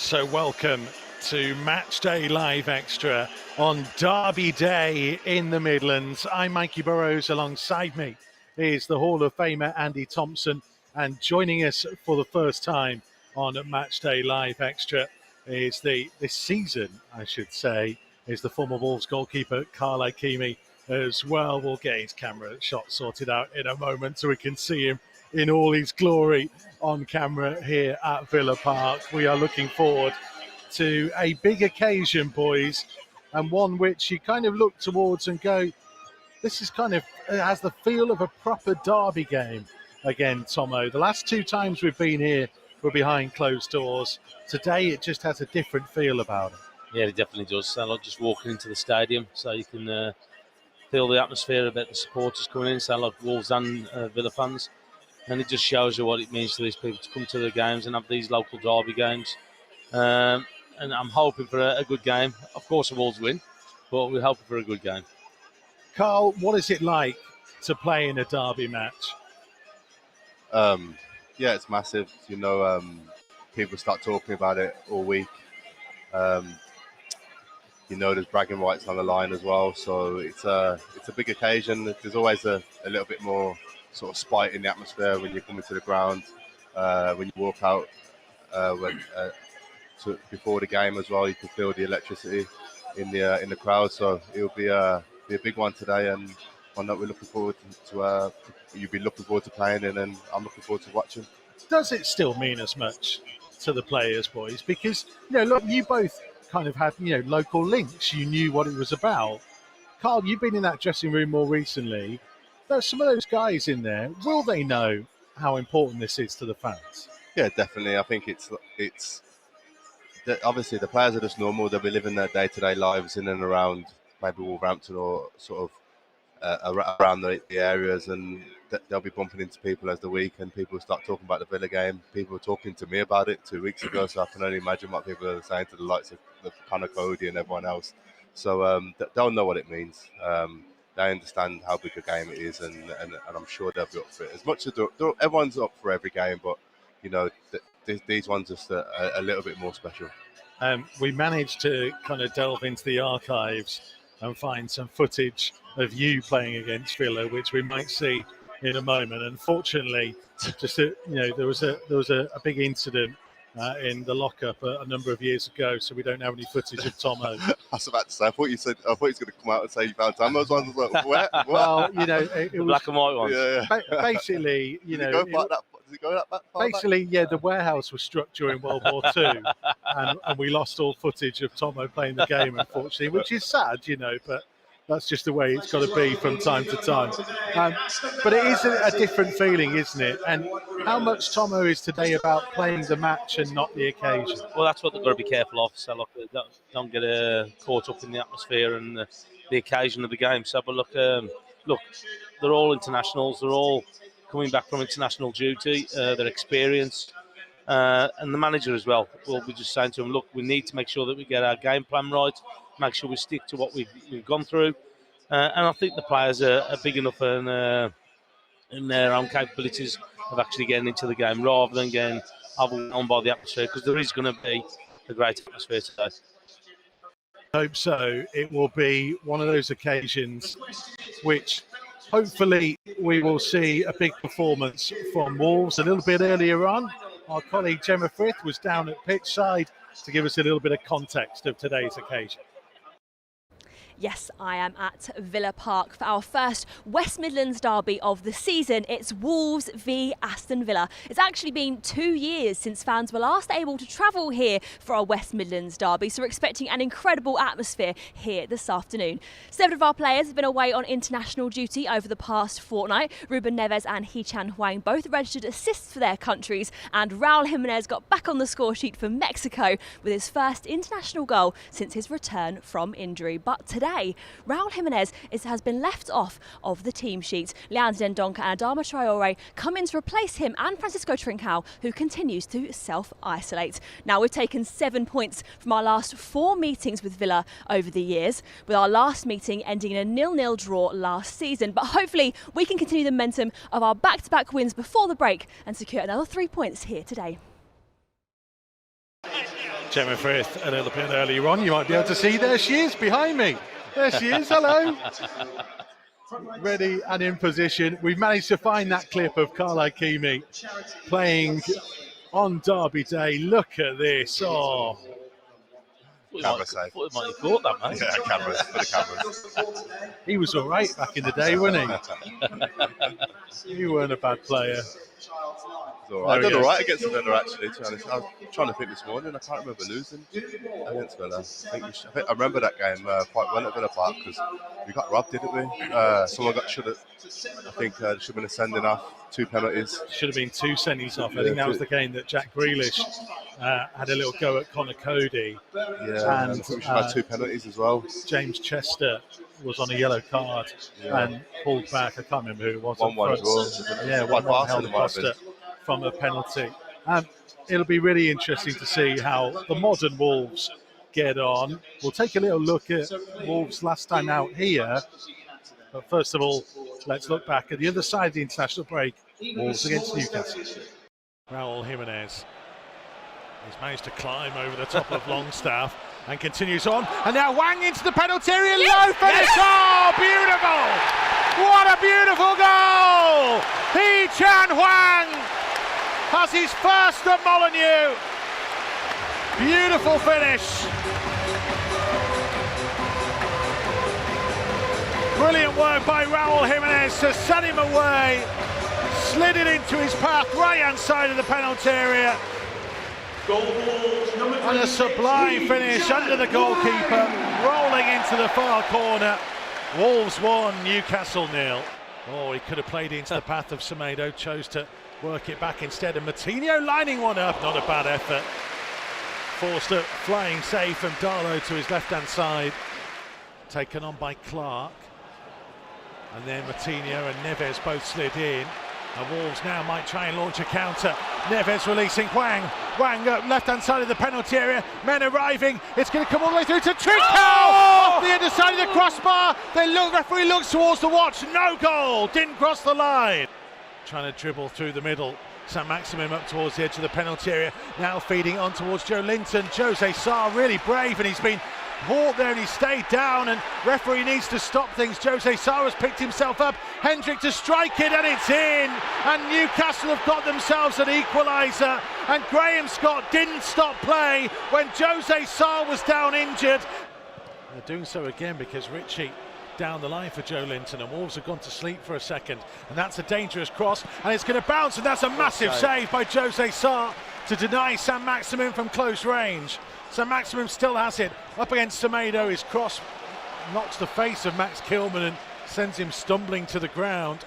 So welcome to Matchday Live Extra on Derby Day in the Midlands. I'm Mikey Burrows. Alongside me is the Hall of Famer Andy Thompson, and joining us for the first time on Matchday Live Extra is this season, I should say, is the former Wolves goalkeeper Carl Akimi as well. We'll get his camera shot sorted out in a moment so we can see him in all his glory on camera here at Villa Park. We are looking forward to a big occasion, boys, and one which you kind of look towards and go, this is kind of, it has the feel of a proper derby game again, Tomo. The last two times we've been here were behind closed doors. Today it just has a different feel about it. Yeah, it definitely does. Sound like just walking into the stadium, so you can feel the atmosphere about the supporters coming in. Sound like Wolves and Villa fans. And it just shows you what it means to these people to come to the games and have these local derby games. And I'm hoping for a good game. Of course, the Wolves win, but we're hoping for a good game. Carl, what is it like to play in a derby match? Yeah, it's massive. You know, people start talking about it all week. You know, there's bragging rights on the line as well. So it's a big occasion. There's always a little bit more sort of spite in the atmosphere when you come into the ground, when you walk out before the game as well. You can feel the electricity in the crowd. So it'll be a big one today, and one that we're looking forward to. You'll be looking forward to playing in, and I'm looking forward to watching. Does it still mean as much to the players, boys? Because, you know, look, you both kind of had, you know, local links. You knew what it was about. Carl, you've been in that dressing room more recently. There's some of those guys in there. Will they know how important this is to the fans? Yeah, definitely. I think it's obviously the players are just normal. They'll be living their day-to-day lives in and around maybe Wolverhampton or sort of around the areas, and they'll be bumping into people as the week, and people start talking about the Villa game. People were talking to me about it 2 weeks ago, so I can only imagine what people are saying to the likes of Conor Cody and everyone else. So they'll know what it means. They understand how big a game it is, and I'm sure they'll be up for it. As much as everyone's up for every game, but you know these ones are just a little bit more special. We managed to kind of delve into the archives and find some footage of you playing against Villa, which we might see in a moment. Unfortunately, there was a big incident in the lockup a number of years ago, so we don't have any footage of Tomo. I was about to say, I thought he was going to come out and say you found Tomo's ones. Where? Well, you know, it was black and white ones. Yeah. Basically, you know, Does it go that far basically, back? yeah, the warehouse was struck during World War II, and we lost all footage of Tomo playing the game, unfortunately, which is sad, you know, but that's just the way it's got to be from time to time. But it is a different feeling, isn't it? And how much Tomo is today about playing the match and not the occasion? Well, that's what they've got to be careful of. So look, don't get caught up in the atmosphere and the occasion of the game. So, but look, they're all internationals. They're all coming back from international duty. Their experience. And the manager as well will be just saying to him, look, we need to make sure that we get our game plan right, make sure we stick to what we've gone through. And I think the players are big enough and in their own capabilities of actually getting into the game rather than getting overwhelmed by the atmosphere, because there is going to be a great atmosphere today. I hope so. It will be one of those occasions which hopefully we will see a big performance from Wolves. A little bit earlier on, our colleague Gemma Frith was down at pitch side to give us a little bit of context of today's occasion. Yes, I am at Villa Park for our first West Midlands derby of the season. It's Wolves v Aston Villa. It's actually been 2 years since fans were last able to travel here for our West Midlands derby, so we're expecting an incredible atmosphere here this afternoon. 7 of our players have been away on international duty over the past fortnight. Ruben Neves and Hee-Chan Huang both registered assists for their countries, and Raul Jimenez got back on the score sheet for Mexico with his first international goal since his return from injury. But today, Raul Jimenez has been left off of the team sheet. Leandro Dendoncker and Adama Traore come in to replace him and Francisco Trincao, who continues to self-isolate. Now, we've taken 7 points from our last 4 meetings with Villa over the years, with our last meeting ending in a 0-0 draw last season. But hopefully we can continue the momentum of our back-to-back wins before the break and secure another 3 points here today. Gemma Frith a little bit earlier on. You might be able to see, there she is behind me. There she is, hello. Ready and in position. We've managed to find that clip of Carla Kimi playing on Derby Day. Look at this. Oh, Camera safe. Thought might have caught that, mate. Yeah, cameras for the cameras. he was all right back in the day, wasn't he? He weren't a bad player. I done all right against Villa, actually, to be honest. I was trying to think this morning. I can't remember losing against Villa. I remember that game quite well at Villa Park because we got robbed, didn't we? Someone should have been a sending off, 2 penalties. Should have been 2 sendings off. I think that was the game that Jack Grealish had a little go at Connor Cody. Yeah, and we should have had 2 penalties as well. James Chester was on a yellow card and pulled back. I can't remember who it was. 1-1 as well. Yeah, 1-1 held Costa from a penalty. It'll be really interesting to see how the modern Wolves get on. We'll take a little look at Wolves last time out here. But first of all, let's look back at the other side of the international break. Wolves against Newcastle. Raul Jimenez. He's managed to climb over the top of Longstaff and continues on. And now Wang into the penalty area. Low finish. Oh, beautiful. What a beautiful goal. Hee-Chan Hwang has his first at Molineux. Beautiful finish. Brilliant work by Raul Jimenez to set him away. Slid it into his path, right hand side of the penalty area. And a sublime finish under the goalkeeper, rolling into the far corner. Wolves 1, Newcastle 0. Oh, he could have played into the path of Semedo, chose to work it back instead. And Moutinho lining one up, not a bad effort. Forced a flying save from Darlow to his left-hand side. Taken on by Clark. And then Moutinho and Neves both slid in. And Wolves now might try and launch a counter. Neves releasing Hwang. Hwang up left-hand side of the penalty area. Men arriving. It's going to come all the way through to Trincao! Off the underside of the crossbar. The referee looks towards the watch. No goal. Didn't cross the line. Trying to dribble through the middle. Saint-Maximin up towards the edge of the penalty area. Now feeding on towards Joe Linton. Jose Sarr really brave, and he's been caught there and he stayed down, and referee needs to stop things. Jose Sarr has picked himself up. Hendrick to strike it, and it's in. And Newcastle have got themselves an equaliser. And Graham Scott didn't stop play when Jose Sarr was down injured. They're doing so again because Ritchie down the line for Joe Linton, and Wolves have gone to sleep for a second, and that's a dangerous cross, and it's going to bounce, and that's a massive save by Jose Sarr to deny Saint-Maximin from close range. Saint-Maximin still has it up against Semedo. His cross knocks the face of Max Kilman and sends him stumbling to the ground.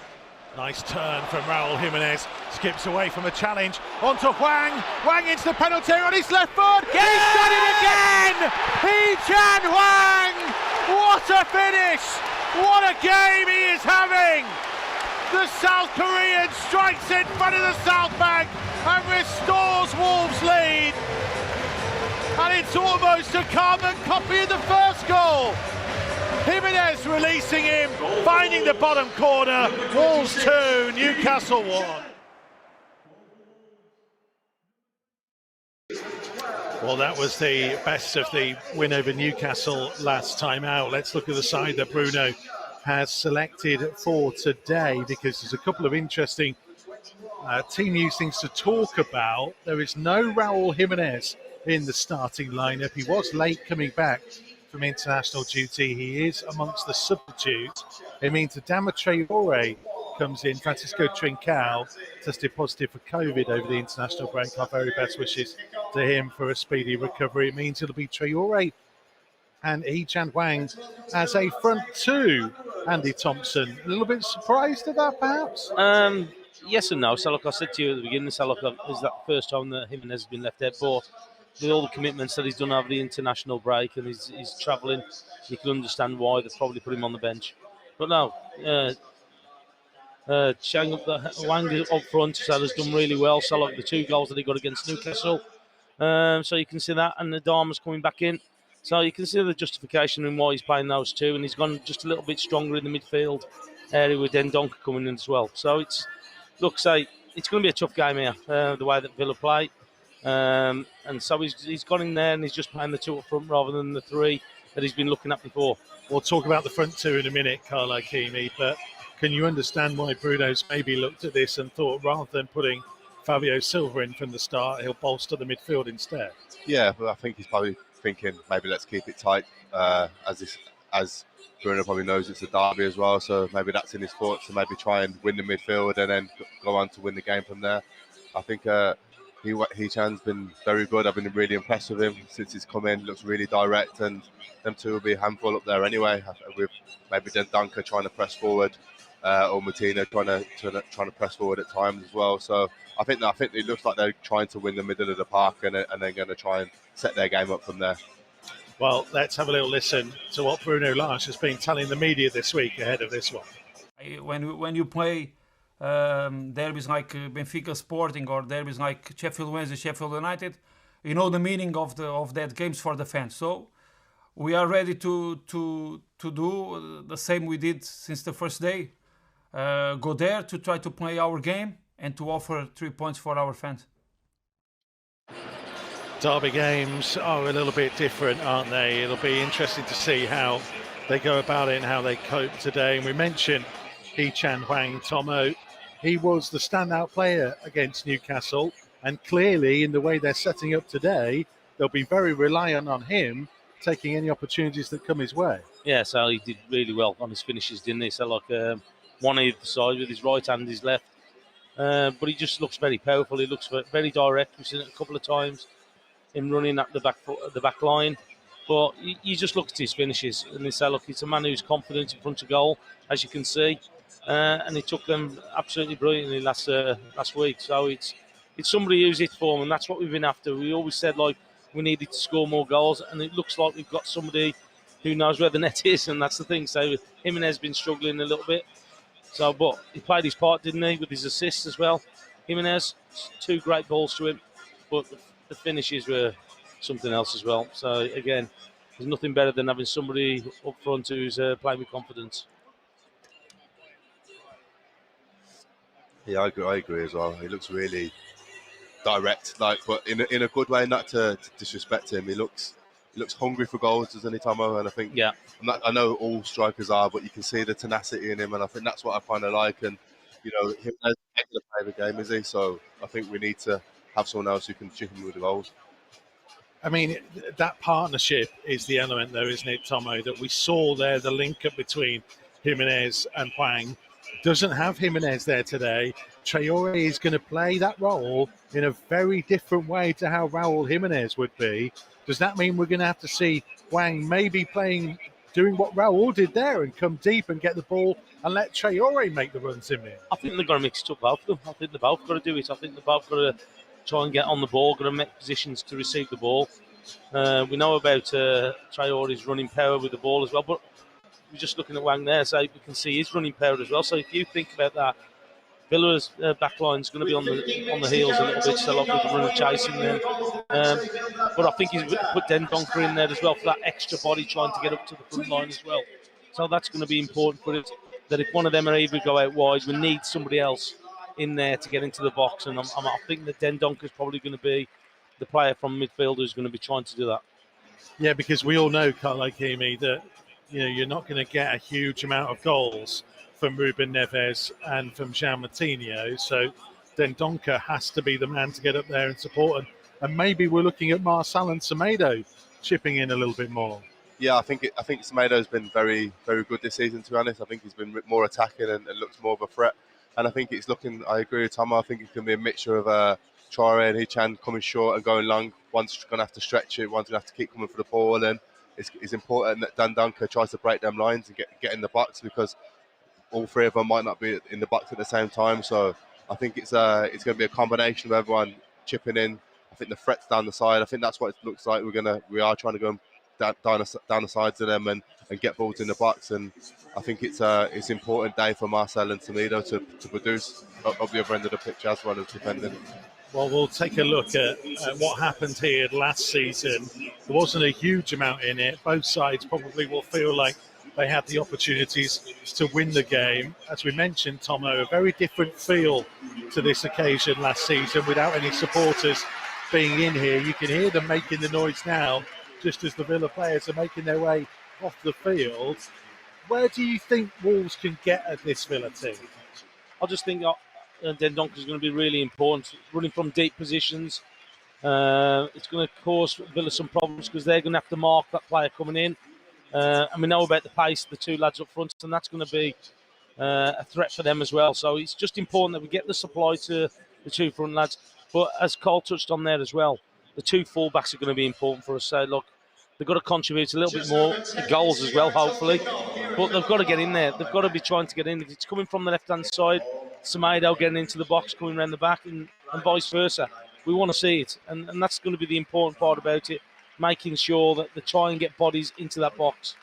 Nice turn from Raul Jimenez, skips away from a challenge onto Hwang. Hwang into the penalty area on his left foot. He's done it again! Hee-Chan Hwang! What a finish! What a game he is having! The South Korean strikes in front of the South Bank and restores Wolves' lead. And it's almost a carbon copy of the first goal. Jimenez releasing him, finding the bottom corner. Wolves 2, Newcastle 1. Well, that was the best of the win over Newcastle last time out. Let's look at the side that Bruno has selected for today, because there's a couple of interesting team news things to talk about. There is no Raul Jimenez in the starting lineup. He was late coming back from international duty. He is amongst the substitutes. It means that Adama Traore comes in. Francisco Trincao tested positive for COVID over the international break. Our very best wishes to him for a speedy recovery. It means it'll be Traore and Hee-Chan Hwang as a front two. Andy Thompson, a little bit surprised at that, perhaps? Yes and no. So, look, I said to you at the beginning, so look, is that the first time that Jimenez has been left there? But with all the commitments that he's done over the international break and he's travelling, you can understand why they've probably put him on the bench. But no, Wang up front, so has done really well. So, like the 2 goals that he got against Newcastle. So you can see that, and the Adama's coming back in. So you can see the justification in why he's playing those 2, and he's gone just a little bit stronger in the midfield area with Dendoncker coming in as well. So it's going to be a tough game here, the way that Villa play. And so he's gone in there and he's just playing the two up front rather than the three that he's been looking at before. We'll talk about the front two in a minute, Carl Hakimi, but can you understand why Bruno's maybe looked at this and thought rather than putting Fabio Silva in from the start, he'll bolster the midfield instead? Yeah, but I think he's probably thinking maybe let's keep it tight, as Bruno probably knows it's a derby as well, so maybe that's in his thoughts to maybe try and win the midfield and then go on to win the game from there. I think Hee-Chan's been very good. I've been really impressed with him since he's come in. Looks really direct, and them two will be a handful up there anyway. With maybe Dendoncker trying to press forward, or Martina trying to press forward at times as well. So I think it looks like they're trying to win the middle of the park, and they're going to try and set their game up from there. Well, let's have a little listen to what Bruno Lage has been telling the media this week ahead of this one. When you play derbies like Benfica Sporting or derbies like Sheffield Wednesday, Sheffield United, you know the meaning of that games for the fans. So we are ready to do the same we did since the first day. Go there to try to play our game and to offer 3 points for our fans. Derby games are a little bit different, aren't they? It'll be interesting to see how they go about it and how they cope today. And we mentioned Hee-Chan Hwang Tomo. He was the standout player against Newcastle, and clearly in the way they're setting up today, they'll be very reliant on him taking any opportunities that come his way. Yeah, so he did really well on his finishes, didn't he? So like one either side with his right hand and his left. But he just looks very powerful. He looks very direct. We've seen it a couple of times. Him running at the back line, but you just look at his finishes and they say, look, it's a man who's confident in front of goal, as you can see, and he took them absolutely brilliantly last week. So it's somebody who's hit form, and that's what we've been after. We always said like we needed to score more goals, and it looks like we've got somebody who knows where the net is, and that's the thing. So Jimenez has been struggling a little bit. So, but he played his part, didn't he, with his assists as well. Jimenez, 2 great balls to him, but the finishes were something else as well. So again, there's nothing better than having somebody up front who's playing with confidence. Yeah, I agree as well. He looks really direct, but in a good way, not to disrespect him. He looks hungry for goals, doesn't he, Tomo? And I think I know all strikers are, but you can see the tenacity in him, and I think that's what I kind of like. And him as the play the game, is he? So I think we need to have someone else who can chip him with the goals. I mean, that partnership is the element, though, isn't it, Tomo? That we saw there, the link up between Jimenez and Hwang. Doesn't have Jimenez there today. Traore is going to play that role in a very different way to how Raul Jimenez would be. Does that mean we're going to have to see Hwang maybe doing what Raul did there and come deep and get the ball and let Traore make the runs in there? I think they've got to mix it up, both of them. I think they've both got to do it. I think they've both got to try and get on the ball, got to make positions to receive the ball. We know about Traore's running power with the ball as well, but we're just looking at Hwang there, so we can see his running power as well. So if you think about that, Villa's back line is going to be on the heels a little bit, so like with the run of chasing them. But I think he's put Dendoncker in there as well for that extra body trying to get up to the front line as well. So that's going to be important for it, that if one of them are able to go out wide, we need somebody else in there to get into the box. And I think that Dendoncker is probably going to be the player from midfield who's going to be trying to do that. Yeah, because we all know, Carl Hakimi, that you're not going to get a huge amount of goals from Ruben Neves and from Jean Martinho. So Dendoncker has to be the man to get up there and support him. And maybe we're looking at Marçal and Semedo chipping in a little bit more. Yeah, I think Semedo's been very, very good this season, to be honest. I think he's been more attacking and looks more of a threat. And I think it's looking, I agree with Tom, I think it can be a mixture of Traore and Hee-Chan coming short and going long. One's going to have to stretch it, one's going to have to keep coming for the ball. And it's important that Dendoncker tries to break them lines and get in the box, because all 3 of them might not be in the box at the same time. So I think it's going to be a combination of everyone chipping in. I think the threats down the side, I think that's what it looks like. We are trying to go down the sides of them and get balls in the box. And I think it's an important day for Marçal and Semedo to produce up the other end of the pitch as well as defending. Well, we'll take a look at what happened here last season. There wasn't a huge amount in it. Both sides probably will feel like they had the opportunities to win the game. As we mentioned, Tomo, a very different feel to this occasion last season without any supporters being in here. You can hear them making the noise now, just as the Villa players are making their way off the field. Where do you think Wolves can get at this Villa team? I just think Dendonk is going to be really important, running from deep positions. It's going to cause Villa some problems because they're going to have to mark that player coming in. And we know about the pace of the two lads up front, and that's going to be a threat for them as well. So it's just important that we get the supply to the two front lads. But as Cole touched on there as well, the two fullbacks are going to be important for us. So look, they've got to contribute a little bit more goals as well, hopefully. But they've got to get in there. They've got to be trying to get in. If it's coming from the left-hand side, Semedo getting into the box, coming around the back, and vice versa. We want to see it. And that's going to be the important part about it, making sure that they try and get bodies into that box.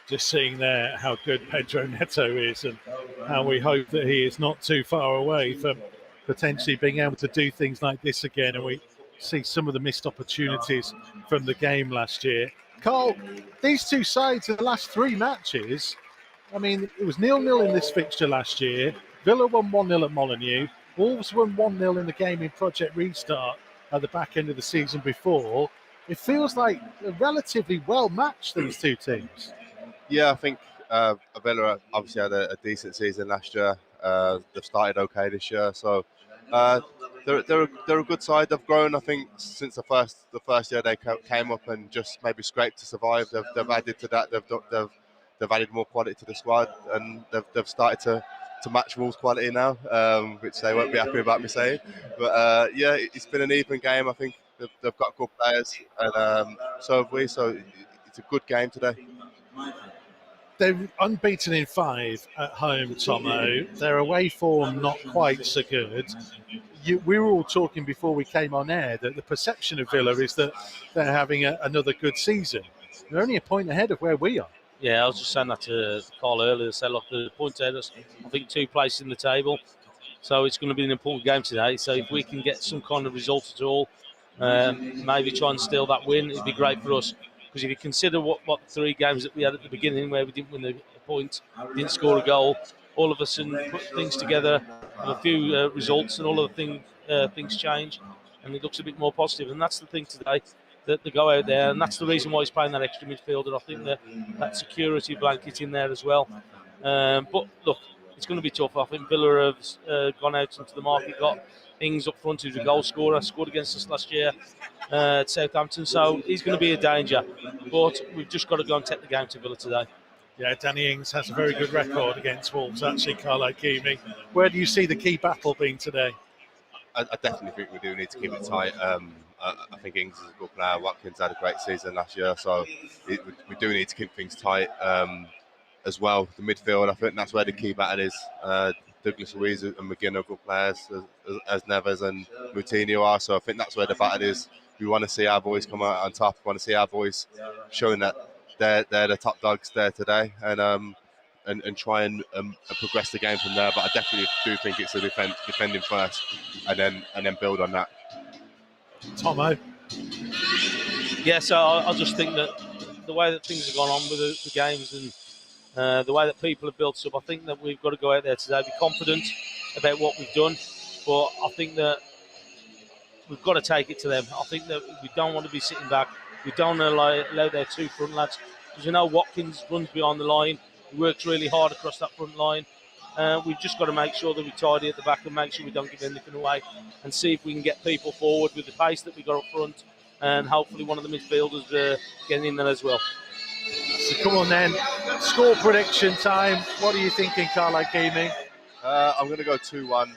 Just seeing there how good Pedro Neto is and how we hope that he is not too far away from potentially being able to do things like this again. And we see some of the missed opportunities from the game last year. Carl, these two sides in the last three matches, I mean, it was 0-0 in this fixture last year. Villa won 1-0 at Molineux. Wolves won 1-0 in the game in Project Restart at the back end of the season before. It feels like they're relatively well matched, these two teams. Yeah, I think Villa obviously had a decent season last year. They've started okay this year, so they're a good side. They've grown, I think, since the first year they came up and just maybe scraped to survive. They've added to that. They've added more quality to the squad, and they've started to match Wolves' quality now, which they won't be happy about me saying. But yeah, it's been an even game. I think they've got good players, and so have we. So it's a good game today. They're unbeaten in 5 at home, Tomo. Their away form not quite so good. We were all talking before we came on air that the perception of Villa is that they're having another good season. They're only a point ahead of where we are. Yeah, I was just saying that to Carl earlier. So look, the point ahead us, I think 2 places in the table. So it's going to be an important game today. So if we can get some kind of result at all, maybe try and steal that win, it'd be great for us. Because if you consider what the 3 games that we had at the beginning where we didn't win a point, didn't score a goal, all of a sudden put things together, have a few results, and all of the things change, and it looks a bit more positive. And that's the thing today, that they go out there, and that's the reason why he's playing that extra midfielder. I think that security blanket in there as well. But look, it's going to be tough. I think Villa have gone out into the market, got Ings up front, who's a goal scorer, scored against us last year at Southampton, so he's going to be a danger. But we've just got to go and take the game to Villa today. Yeah, Danny Ings has a very good record against Wolves, actually, Carlo Keamy. Where do you see the key battle being today? I definitely think we do need to keep it tight. I think Ings is a good player. Watkins had a great season last year, so we do need to keep things tight as well. The midfield, I think that's where the key battle is. Douglas Luiz and McGinn are good players, as Neves and Moutinho are, so I think that's where the battle is. We want to see our boys come out on top. We want to see our boys showing that they're the top dogs there today, and try and progress the game from there. But I definitely do think it's a defending first, and then build on that. Tomo? Yeah, so I just think that the way that things have gone on with the games and the way that people have built up, I think that we've got to go out there today, be confident about what we've done. But I think that we've got to take it to them. I think that we don't want to be sitting back. We don't allow their 2 front lads. Because you know Watkins runs behind the line. He works really hard across that front line. We've just got to make sure that we tidy at the back and make sure we don't give anything away, and see if we can get people forward with the pace that we got up front, and hopefully one of the midfielders getting in there as well. So come on then, score prediction time. What are you thinking, Carlo Keamy? I'm going to go 2-1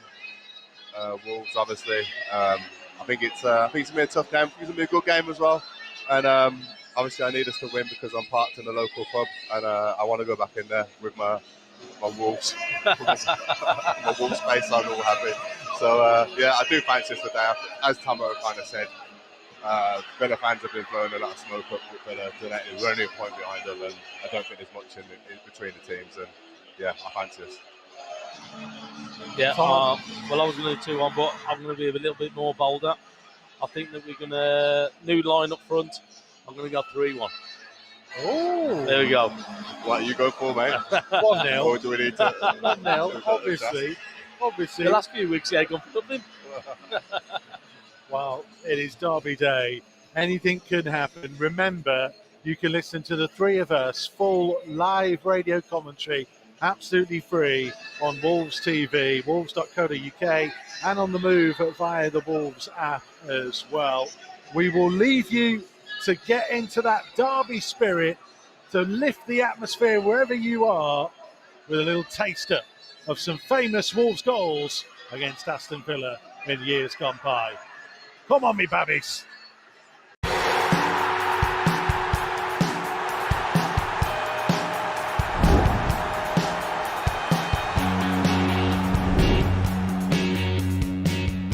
Wolves, obviously. I think it's going to be a tough game. It's going to be a good game as well. And obviously I need us to win because I'm parked in the local pub, and I want to go back in there with my Wolves. my Wolves face on, all happy. So yeah, I do fancy this today. As Tomo kind of said, Villa fans have been blowing a lot of smoke up with Villa today. We're only a point behind them, and I don't think there's much in between the teams. And yeah, I fancy this. Yeah, well, I was going to do 2-1, but I'm going to be a little bit more bolder. I think that we're going to new line up front. I'm going to go 3-1. Oh, there we go. What you go for, mate? 1-0. Or do we need to? 1-0. Obviously. The last few weeks, yeah, gone for nothing. Well, it is Derby Day. Anything can happen. Remember, you can listen to the three of us, full live radio commentary, absolutely free on Wolves TV, wolves.co.uk, and on the move via the Wolves app as well. We will leave you to get into that Derby spirit, to lift the atmosphere wherever you are, with a little taster of some famous Wolves goals against Aston Villa in years gone by. Come on, me babbies.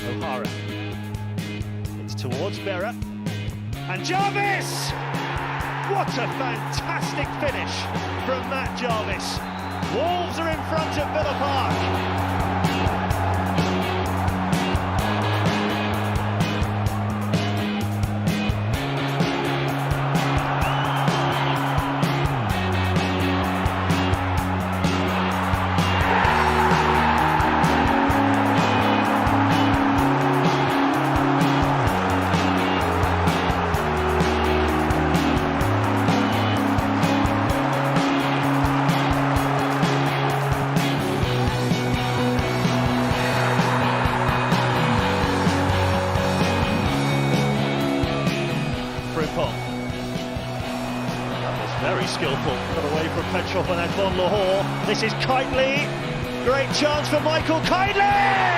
O'Hara. It's towards Berra. And Jarvis! What a fantastic finish from Matt Jarvis. Wolves are in front of Villa Park. Very skillful, got away from Petrov and Antoine Lahore. This is Kitely, great chance for Michael Kitely!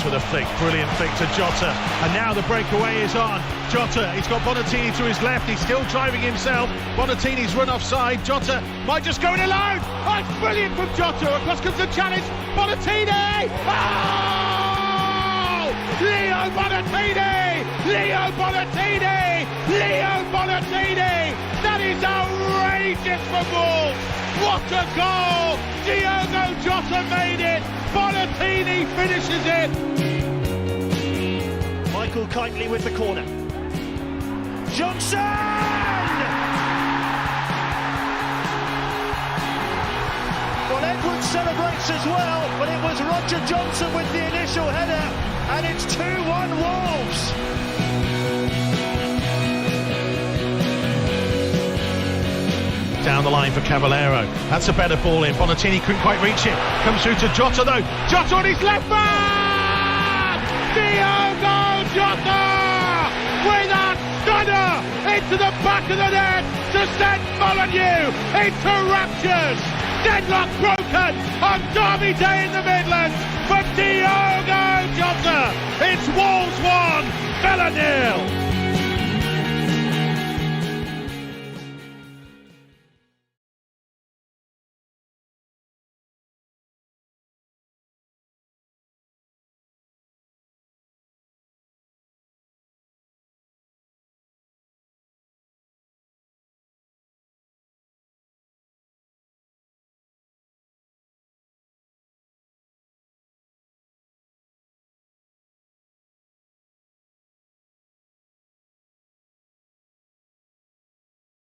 With a flick, brilliant flick to Jota, and now the breakaway is on. Jota, he's got Bonatini to his left, he's still driving himself. Bonatini's run offside. Jota might just go in alone. Oh, it's brilliant from Jota. Across comes the challenge. Bonatini! Oh! Leo Bonatini! Leo Bonatini! Leo Bonatini! That is outrageous for Wolves! What a goal! Diogo Jota made it! Bonatini finishes it! Michael Kitely with the corner. Johnson! Well, Edwards celebrates as well, but it was Roger Johnson with the initial header, and it's 2-1 Wolves. Down the line for Cavallero. That's a better ball in. Bonatini couldn't quite reach it. Comes through to Jota though. Jota on his left back! Diogo Jota! With a stunner into the back of the net to send Molineux into raptures. Deadlock broken on Derby Day in the Midlands for Diogo Jota. It's Wolves 1, Villa 0.